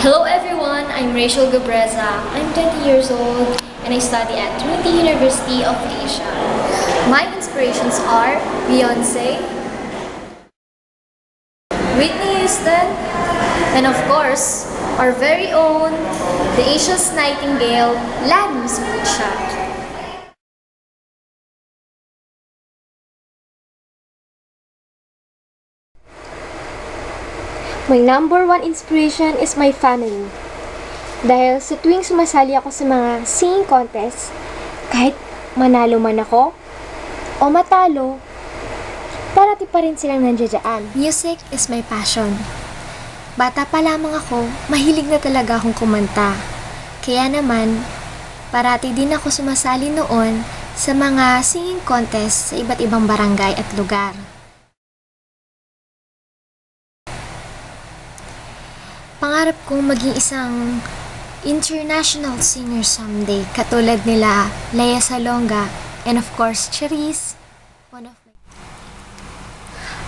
Hello everyone, I'm Rachel Gabreza. I'm 20 years old and I study at Trinity University of Asia. My inspirations are Beyonce, Whitney Houston, and of course, our very own, the Asia's Nightingale, Lanis Moonshot. My number one inspiration is my family. Dahil sa tuwing sumasali ako sa mga singing contest, kahit manalo man ako o matalo, parati pa rin silang nandiyan. Music is my passion. Bata pa lamang ako, mahilig na talaga akong kumanta. Kaya naman, parati din ako sumasali noon sa mga singing contest sa iba't ibang barangay at lugar. Pangarap kong maging isang international singer someday, katulad nila Lea Salonga and of course Charisse, one of my...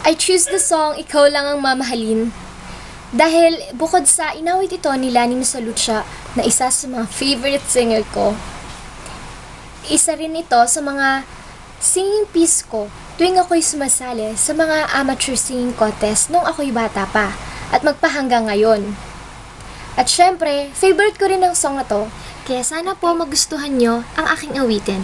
I choose the song Ikaw Lang Ang Mamahalin dahil bukod sa inawit ito ni Lani Misalucha na isa sa mga favorite singer ko, isa rin ito sa mga singing piece ko tuwing ako'y sumasali sa mga amateur singing contest nung ako'y bata pa at magpahanggang ngayon. At syempre, favorite ko rin ang song na to, kaya sana po magustuhan nyo ang aking awitin.